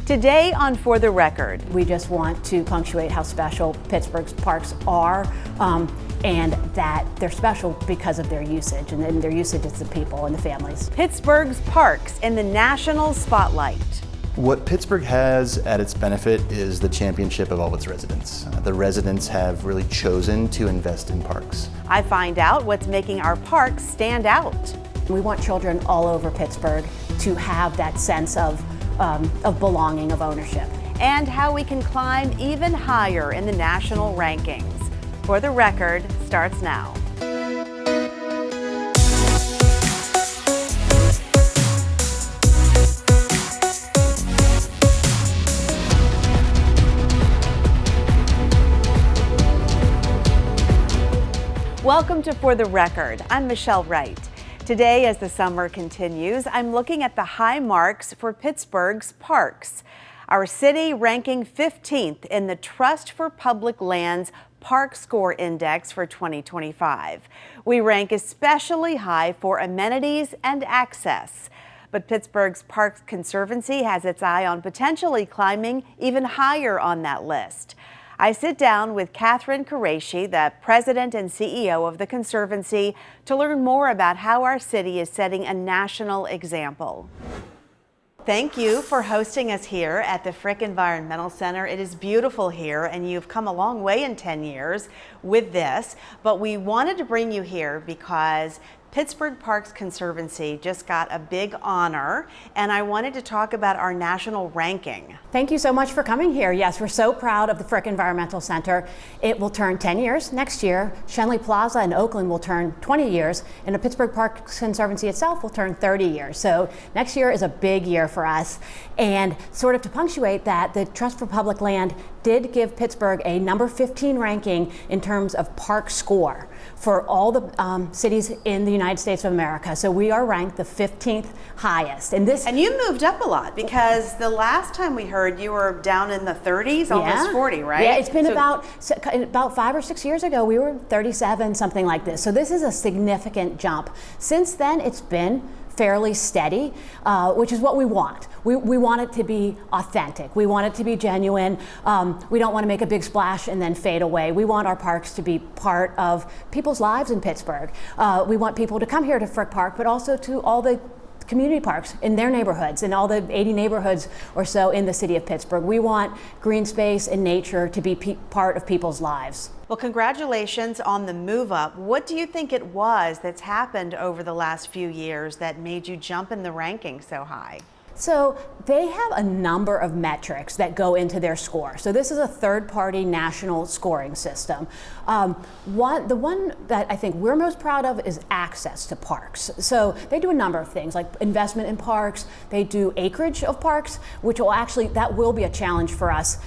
Today on For the Record, we just want to punctuate how special Pittsburgh's parks are, and that they're special because of their usage, and then their usage is the people and the families. Pittsburgh's parks in the national spotlight. What Pittsburgh has at its benefit is the championship of all its residents. The residents have really chosen to invest in parks. I find out what's making our parks stand out. We want children all over Pittsburgh to have that sense of belonging, of ownership. And how we can climb even higher in the national rankings. For the Record starts now. Welcome to For the Record. I'm Michelle Wright. Today, as the summer continues, I'm looking at the high marks for Pittsburgh's parks. Our city ranking 15th in the Trust for Public Lands Park Score Index for 2025. We rank especially high for amenities and access. But Pittsburgh's Parks Conservancy has its eye on potentially climbing even higher on that list. I sit down with Catherine Qureshi, the president and CEO of the Conservancy, to learn more about how our city is setting a national example. Thank you for hosting us here at the Frick Environmental Center. It is beautiful here, and you've come a long way in 10 years with this, but we wanted to bring you here because Pittsburgh Parks Conservancy just got a big honor, and I wanted to talk about our national ranking. Thank you so much for coming here. Yes, we're so proud of the Frick Environmental Center. It will turn 10 years next year. Schenley Plaza in Oakland will turn 20 years, and the Pittsburgh Parks Conservancy itself will turn 30 years. So next year is a big year for us. And sort of to punctuate that, the Trust for Public Land did give Pittsburgh a number 15 ranking in terms of park score for all the cities in the United States of America. So we are ranked the 15th highest. And you moved up a lot, because the last time we heard you were down in the 30s, almost 40, right? Yeah, it's been about 5 or 6 years ago, we were 37, something like this. So this is a significant jump. Since then, it's been fairly steady, which is what we want. We want it to be authentic. We want it to be genuine. We don't want to make a big splash and then fade away. We want our parks to be part of people's lives in Pittsburgh. We want people to come here to Frick Park, but also to all the community parks in their neighborhoods, and all the 80 neighborhoods or so in the city of Pittsburgh. We want green space and nature to be part of people's lives. Well, congratulations on the move up. What do you think it was that's happened over the last few years that made you jump in the ranking so high? So they have a number of metrics that go into their score. So this is a third-party national scoring system. The one that I think we're most proud of is access to parks. So they do a number of things, like investment in parks. They do acreage of parks, which that will be a challenge for us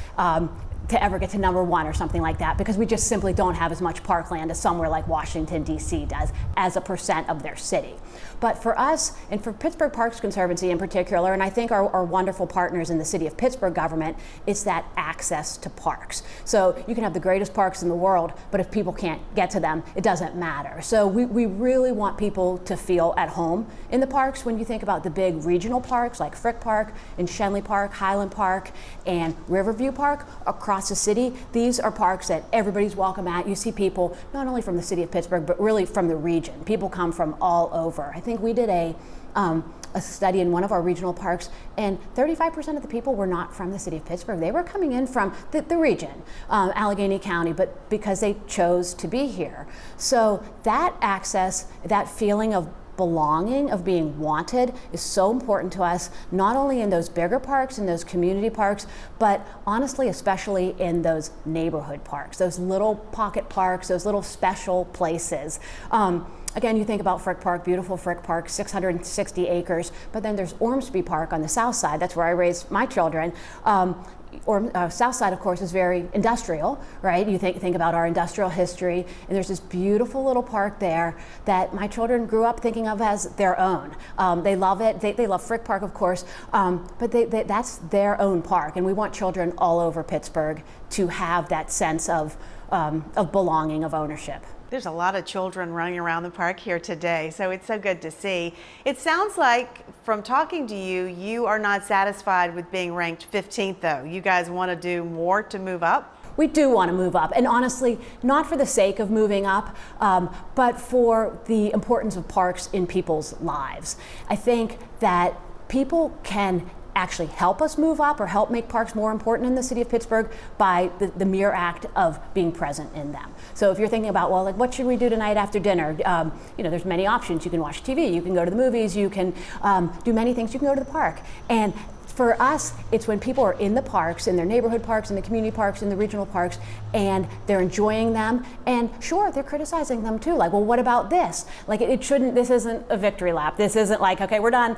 to ever get to number 1 or something like that, because we just simply don't have as much parkland as somewhere like Washington, D.C. does as a percent of their city. But for us, and for Pittsburgh Parks Conservancy in particular, and I think our wonderful partners in the city of Pittsburgh government, it's that access to parks. So you can have the greatest parks in the world, but if people can't get to them, it doesn't matter. So we really want people to feel at home in the parks. When you think about the big regional parks like Frick Park and Schenley Park, Highland Park, and Riverview Park across the city, these are parks that everybody's welcome at. You see people not only from the city of Pittsburgh, but really from the region. People come from all over. I think we did a study in one of our regional parks, and 35% of the people were not from the city of Pittsburgh. They were coming in from the region, Allegheny County, but because they chose to be here. So that access, that feeling of belonging, of being wanted, is so important to us, not only in those bigger parks and those community parks, but honestly, especially in those neighborhood parks, those little pocket parks, those little special places. Again, you think about Frick Park, beautiful Frick Park, 660 acres, but then there's Ormsby Park on the south side. That's where I raised my children. South side, of course, is very industrial, right? You think about our industrial history, and there's this beautiful little park there that my children grew up thinking of as their own. They love it. They love Frick Park, of course, but that's their own park, and we want children all over Pittsburgh to have that sense of belonging, of ownership. There's a lot of children running around the park here today, so it's so good to see. It sounds like from talking to you, you are not satisfied with being ranked 15th though. You guys want to do more to move up? We do want to move up, and honestly, not for the sake of moving up, but for the importance of parks in people's lives. I think that people can actually help us move up or help make parks more important in the city of Pittsburgh by the mere act of being present in them. So if you're thinking about, well, like, what should we do tonight after dinner? You know, there's many options. You can watch TV, you can go to the movies, you can do many things, you can go to the park. And for us, it's when people are in the parks, in their neighborhood parks, in the community parks, in the regional parks, and they're enjoying them. And sure, they're criticizing them too. Like, well, what about this? Like, it shouldn't, this isn't a victory lap. This isn't like, okay, we're done,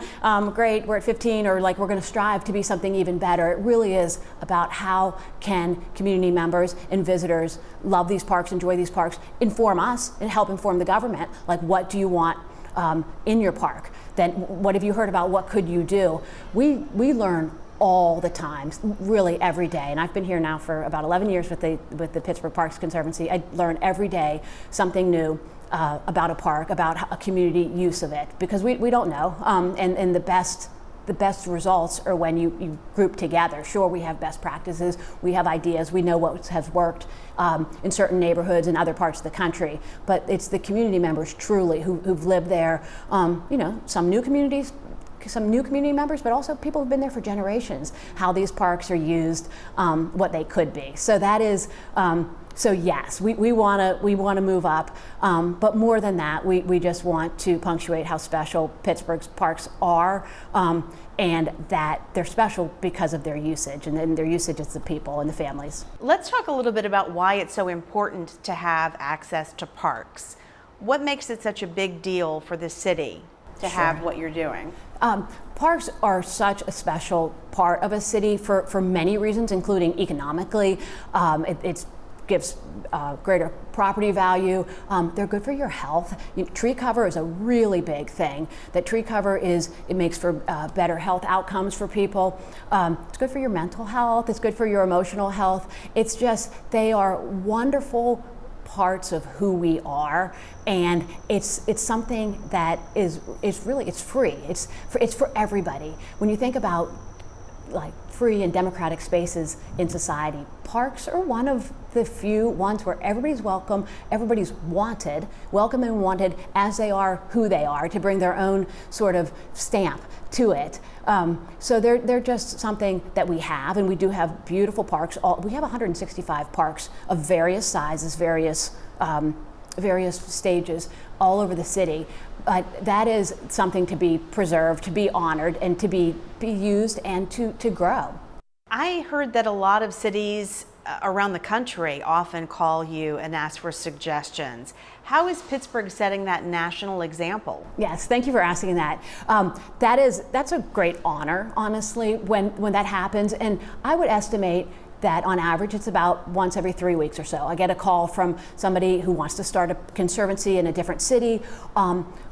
great, we're at 15, or like, we're gonna strive to be something even better. It really is about how can community members and visitors love these parks, enjoy these parks, inform us, and help inform the government. Like, what do you want in your park? Then what have you heard about? What could you do? We learn all the time, really every day. And I've been here now for about 11 years with the Pittsburgh Parks Conservancy. I learn every day something new about a park, about a community use of it, because we don't know. And the best results are when you group together. Sure, we have best practices, we have ideas, we know what has worked in certain neighborhoods and other parts of the country, but it's the community members truly who've lived there. You know, some new community members, but also people who've been there for generations, how these parks are used, what they could be. So that is, so yes, we want to move up, but more than that, we just want to punctuate how special Pittsburgh's parks are, and that they're special because of their usage, and then their usage is the people and the families. Let's talk a little bit about why it's so important to have access to parks. What makes it such a big deal for the city to have what you're doing? Parks are such a special part of a city for many reasons, including economically. It gives greater property value. They're good for your health. Tree cover is a really big thing. That tree cover it makes for better health outcomes for people. It's good for your mental health. It's good for your emotional health. It's just, they are wonderful parts of who we are, and it's something that is really, it's free. It's for everybody. When you think about like free and democratic spaces in society, parks are one of the few ones where everybody's welcome, everybody's welcome and wanted as they are who they are, to bring their own sort of stamp to it. So they're just something that we have, and we do have beautiful parks. We have 165 parks of various sizes, various stages all over the city. But that is something to be preserved, to be honored, and to be used and to grow. I heard that a lot of cities around the country often call you and ask for suggestions. How is Pittsburgh setting that national example? Yes, thank you for asking that. That's a great honor, honestly, when that happens. And I would estimate that on average it's about once every 3 weeks or so. I get a call from somebody who wants to start a conservancy in a different city,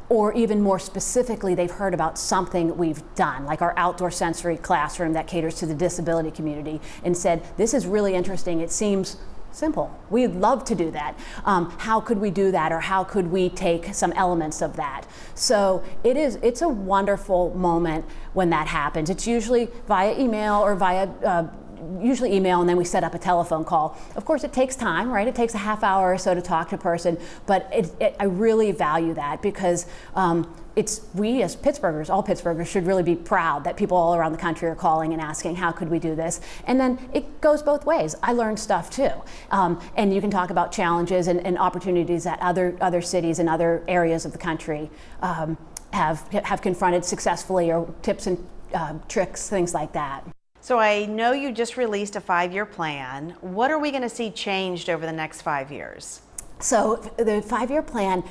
or even more specifically, they've heard about something we've done, like our outdoor sensory classroom that caters to the disability community, and said, this is really interesting, it seems simple, we'd love to do that. How could we do that, or how could we take some elements of that? So it's a wonderful moment when that happens. It's usually via email or usually email, and then we set up a telephone call. Of course, it takes time, right? It takes a half hour or so to talk to a person, but I really value that, because we as Pittsburghers, all Pittsburghers, should really be proud that people all around the country are calling and asking, how could we do this? And then it goes both ways. I learned stuff too. And you can talk about challenges and opportunities that other cities and other areas of the country have confronted successfully, or tips and tricks, things like that. So I know you just released a 5-year plan. What are we going to see changed over the next 5 years? So the 5-year plan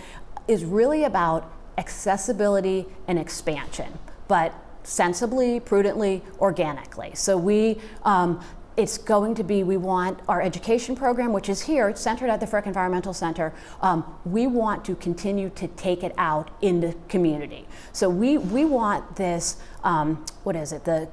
is really about accessibility and expansion, but sensibly, prudently, organically. So it's going to be, we want our education program, which is here, it's centered at the Frick Environmental Center. We want to continue to take it out in the community. So we want this, the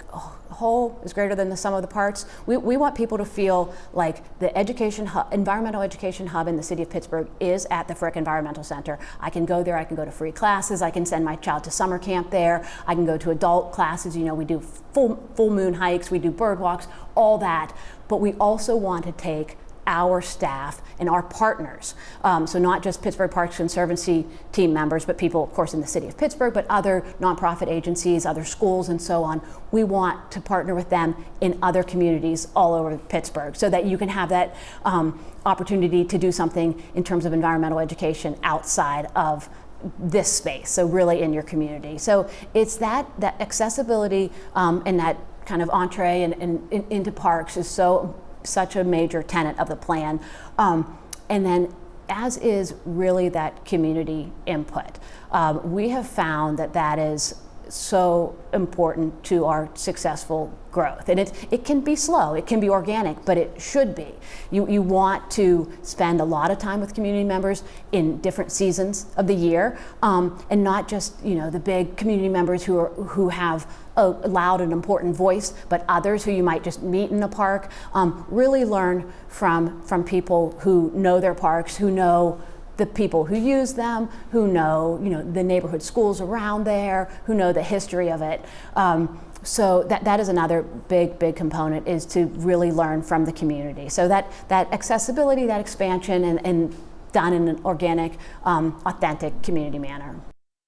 whole is greater than the sum of the parts. We want people to feel like the education hub, environmental education hub in the city of Pittsburgh is at the Frick Environmental Center. I can go there, I can go to free classes, I can send my child to summer camp there, I can go to adult classes, you know, we do full moon hikes, we do bird walks, all that. But we also want to take our staff and our partners, so not just Pittsburgh Parks Conservancy team members, but people, of course, in the city of Pittsburgh, but other nonprofit agencies, other schools, and so on. We want to partner with them in other communities all over Pittsburgh so that you can have that opportunity to do something in terms of environmental education outside of this space, so really in your community. So it's that accessibility and that kind of entree and into parks is such a major tenet of the plan. And then as is really that community input. We have found that is so important to our successful growth. And it can be slow, it can be organic, but it should be. You want to spend a lot of time with community members in different seasons of the year, and not just, you know, the big community members who have a loud and important voice, but others who you might just meet in a park. Really learn from people who know their parks, who know the people who use them, who know, you know, the neighborhood schools around there, who know the history of it. So that is another big component, is to really learn from the community. So that accessibility, that expansion, and done in an organic, authentic community manner.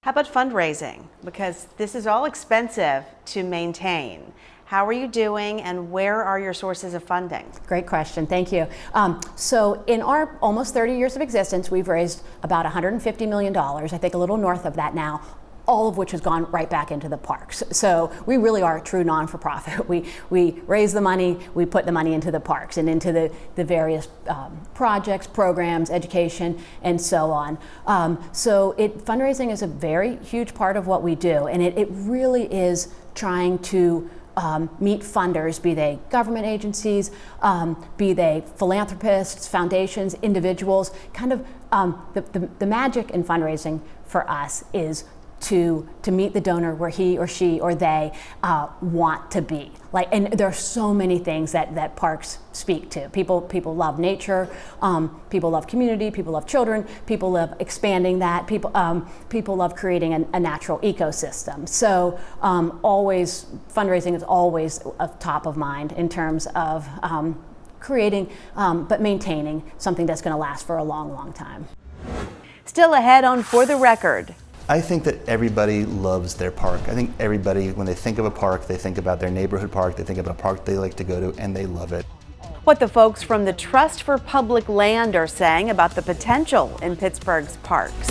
How about fundraising? Because this is all expensive to maintain. How are you doing, and where are your sources of funding? Great question, thank you. So in our almost 30 years of existence, we've raised about $150 million, I think a little north of that now, all of which has gone right back into the parks. So we really are a true non-for-profit. We raise the money, we put the money into the parks and into the various projects, programs, education, and so on. So fundraising is a very huge part of what we do, and it really is trying to meet funders, be they government agencies, be they philanthropists, foundations, individuals. Kind of the magic in fundraising for us is to meet the donor where he or she or they want to be. And there are so many things that parks speak to. People love nature, people love community, people love children, people love expanding that, people love creating a natural ecosystem. So always, fundraising is always top of mind in terms of creating, but maintaining something that's going to last for a long time. Still ahead on For the Record. I think that everybody loves their park. I think everybody, when they think of a park, they think about their neighborhood park, they think about a park they like to go to, and they love it. What the folks from the Trust for Public Land are saying about the potential in Pittsburgh's parks.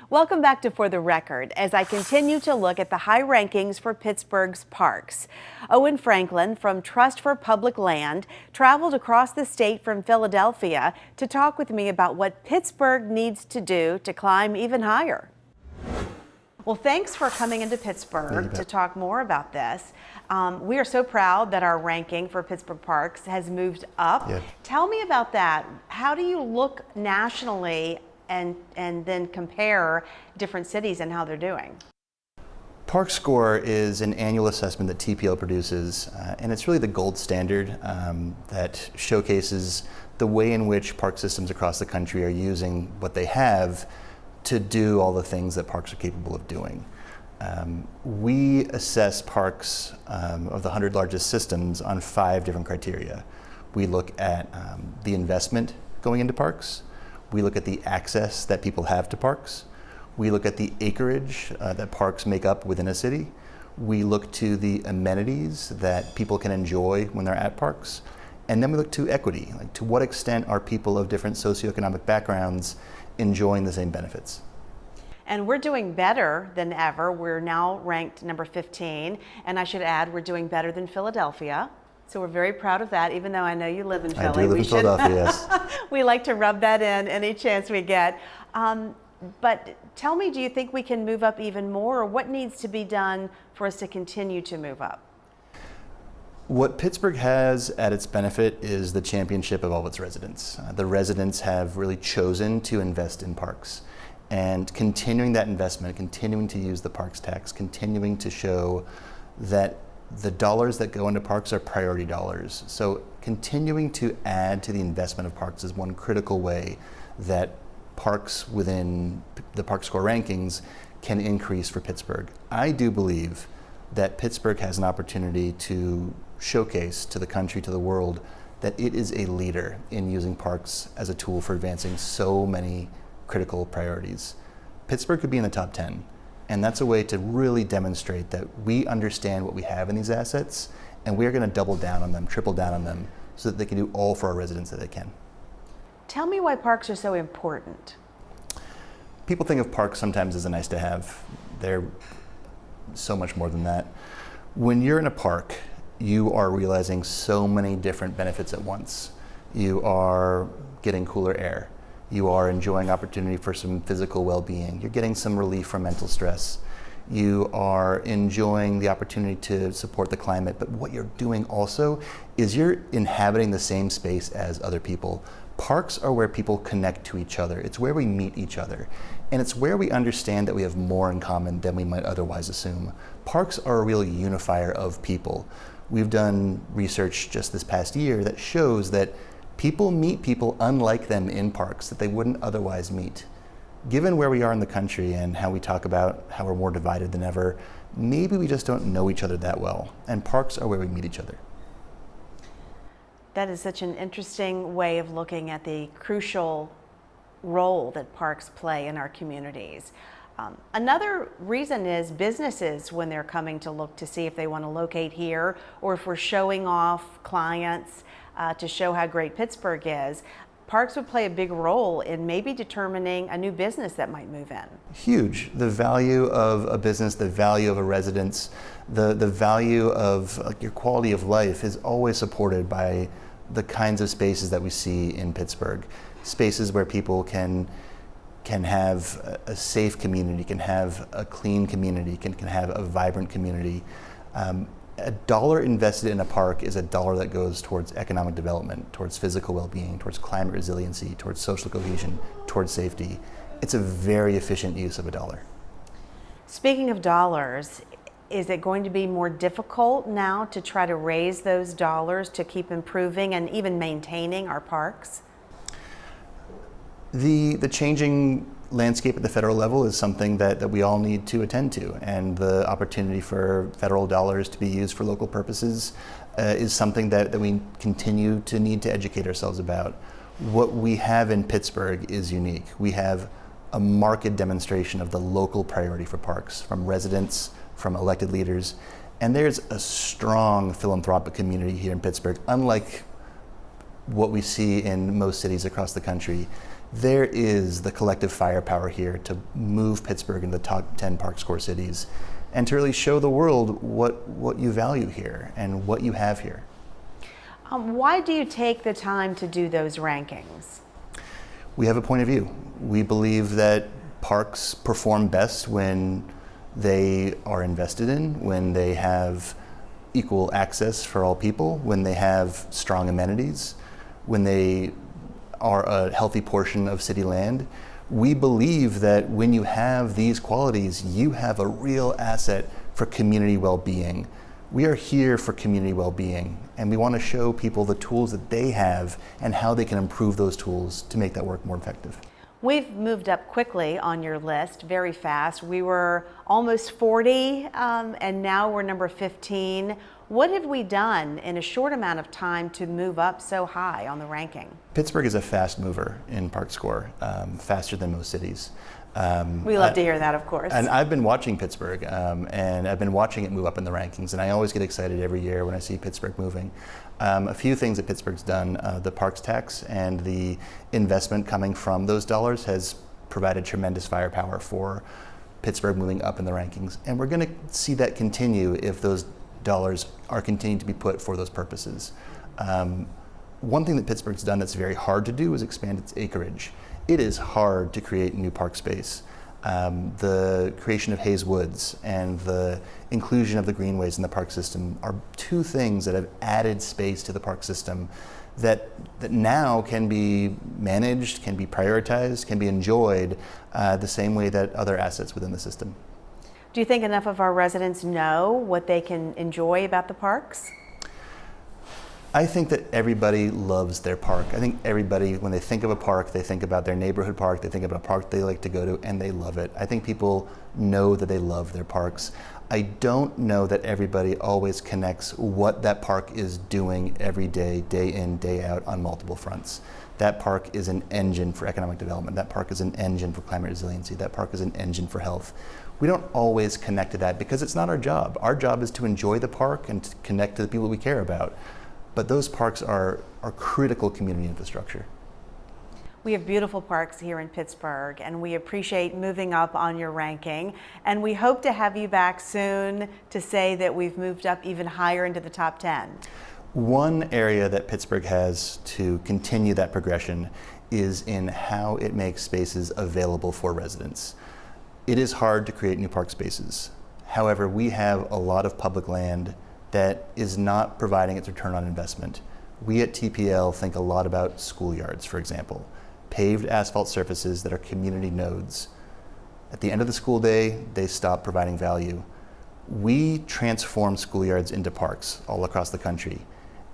Welcome back to For the Record, as I continue to look at the high rankings for Pittsburgh's parks. Owen Franklin from Trust for Public Land traveled across the state from Philadelphia to talk with me about what Pittsburgh needs to do to climb even higher. Well, thanks for coming into Pittsburgh to talk more about this. We are so proud that our ranking for Pittsburgh parks has moved up. Yeah. Tell me about that. How do you look nationally and then compare different cities and how they're doing? Park Score is an annual assessment that TPL produces, and it's really the gold standard that showcases the way in which park systems across the country are using what they have to do all the things that parks are capable of doing. We assess parks of the 100 largest systems on 5 different criteria. We look at the investment going into parks. We look at the access that people have to parks. We look at the acreage that parks make up within a city. We look to the amenities that people can enjoy when they're at parks. And then we look to equity, like to what extent are people of different socioeconomic backgrounds enjoying the same benefits. And we're doing better than ever. We're now ranked number 15. And I should add, we're doing better than Philadelphia. So we're very proud of that, even though I know you live in Philly. I do live in Philadelphia, yes. We like to rub that in any chance we get. But tell me, do you think we can move up even more, or what needs to be done for us to continue to move up? What Pittsburgh has at its benefit is the championship of all of its residents. The residents have really chosen to invest in parks. And continuing that investment, continuing to use the parks tax, continuing to show that the dollars that go into parks are priority dollars. So continuing to add to the investment of parks is one critical way that parks within the Park Score rankings can increase for Pittsburgh. I do believe that Pittsburgh has an opportunity to showcase to the country, to the world, that it is a leader in using parks as a tool for advancing so many critical priorities. Pittsburgh could be in the top 10, and that's a way to really demonstrate that we understand what we have in these assets, and we're going to double down on them, triple down on them, so that they can do all for our residents that they can. Tell me why parks are so important. People think of parks sometimes as a nice to have. They're so much more than that. When you're in a park, you are realizing so many different benefits at once. You are getting cooler air. You are enjoying opportunity for some physical well-being. You're getting some relief from mental stress. You are enjoying the opportunity to support the climate. But what you're doing also is you're inhabiting the same space as other people. Parks are where people connect to each other. It's where we meet each other. And it's where we understand that we have more in common than we might otherwise assume. Parks are a real unifier of people. We've done research just this past year that shows that people meet people unlike them in parks that they wouldn't otherwise meet. Given where we are in the country and how we talk about how we're more divided than ever, maybe we just don't know each other that well. And parks are where we meet each other. That is such an interesting way of looking at the crucial role that parks play in our communities. Another reason is businesses, when they're coming to look to see if they want to locate here, or if we're showing off clients to show how great Pittsburgh is, parks would play a big role in maybe determining a new business that might move in. Huge. The value of a business, the value of a residence, the value of your quality of life is always supported by the kinds of spaces that we see in Pittsburgh. Spaces where people can have a safe community, can have a clean community, can have a vibrant community. A dollar invested in a park is a dollar that goes towards economic development, towards physical well-being, towards climate resiliency, towards social cohesion, towards safety. It's a very efficient use of a dollar. Speaking of dollars, is it going to be more difficult now to try to raise those dollars to keep improving and even maintaining our parks? The changing landscape at the federal level is something that we all need to attend to, and the opportunity for federal dollars to be used for local purposes is something that we continue to need to educate ourselves about. What we have in Pittsburgh is unique. We have a marked demonstration of the local priority for parks from residents, from elected leaders, and there's a strong philanthropic community here in Pittsburgh, unlike what we see in most cities across the country. There is the collective firepower here to move Pittsburgh into the top 10 Park Score cities and to really show the world what you value here and what you have here. Why do you take the time to do those rankings? We have a point of view. We believe that parks perform best when they are invested in, when they have equal access for all people, when they have strong amenities, when they are a healthy portion of city land. We believe that when you have these qualities, you have a real asset for community well-being. We are here for community well-being, and we want to show people the tools that they have and how they can improve those tools to make that work more effective. We've moved up quickly on your list, very fast. We were almost 40, and now we're number 15. What have we done in a short amount of time to move up so high on the ranking? Pittsburgh is a fast mover in Park Score, faster than most cities. We love to hear that, of course. And I've been watching Pittsburgh, and I've been watching it move up in the rankings, and I always get excited every year when I see Pittsburgh moving. A few things that Pittsburgh's done, the parks tax and the investment coming from those dollars has provided tremendous firepower for Pittsburgh moving up in the rankings. And we're going to see that continue if those dollars are continuing to be put for those purposes. One thing that Pittsburgh's done that's very hard to do is expand its acreage. It is hard to create new park space. The creation of Hayes Woods and the inclusion of the greenways in the park system are two things that have added space to the park system that now can be managed, can be prioritized, can be enjoyed the same way that other assets within the system. Do you think enough of our residents know what they can enjoy about the parks? I think that everybody loves their park. I think everybody, when they think of a park, they think about their neighborhood park, they think about a park they like to go to, and they love it. I think people know that they love their parks. I don't know that everybody always connects what that park is doing every day, day in, day out, on multiple fronts. That park is an engine for economic development. That park is an engine for climate resiliency. That park is an engine for health. We don't always connect to that because it's not our job. Our job is to enjoy the park and to connect to the people we care about. But those parks are critical community infrastructure. We have beautiful parks here in Pittsburgh, and we appreciate moving up on your ranking. And we hope to have you back soon to say that we've moved up even higher into the top 10. One area that Pittsburgh has to continue that progression is in how it makes spaces available for residents. It is hard to create new park spaces. However, we have a lot of public land that is not providing its return on investment. We at TPL think a lot about schoolyards, for example, paved asphalt surfaces that are community nodes. At the end of the school day, they stop providing value. We transform schoolyards into parks all across the country,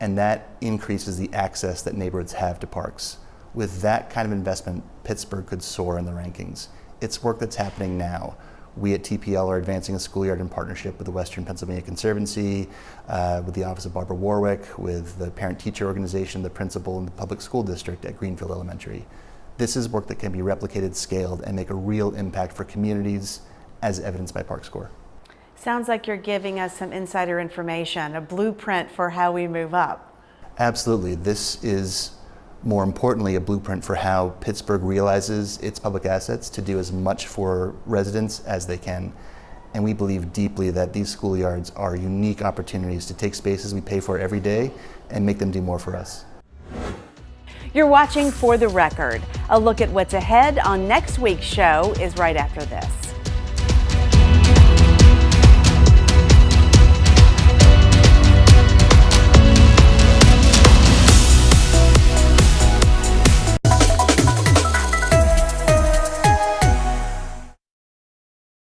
and that increases the access that neighborhoods have to parks. With that kind of investment, Pittsburgh could soar in the rankings. It's work that's happening now. We at TPL are advancing a schoolyard in partnership with the Western Pennsylvania Conservancy, with the Office of Barbara Warwick, with the parent-teacher organization, the principal, and the public school district at Greenfield Elementary. This is work that can be replicated, scaled, and make a real impact for communities, as evidenced by ParkScore. Sounds like you're giving us some insider information, a blueprint for how we move up. Absolutely. This is, more importantly, a blueprint for how Pittsburgh realizes its public assets to do as much for residents as they can. And we believe deeply that these schoolyards are unique opportunities to take spaces we pay for every day and make them do more for us. You're watching For the Record. A look at what's ahead on next week's show is right after this.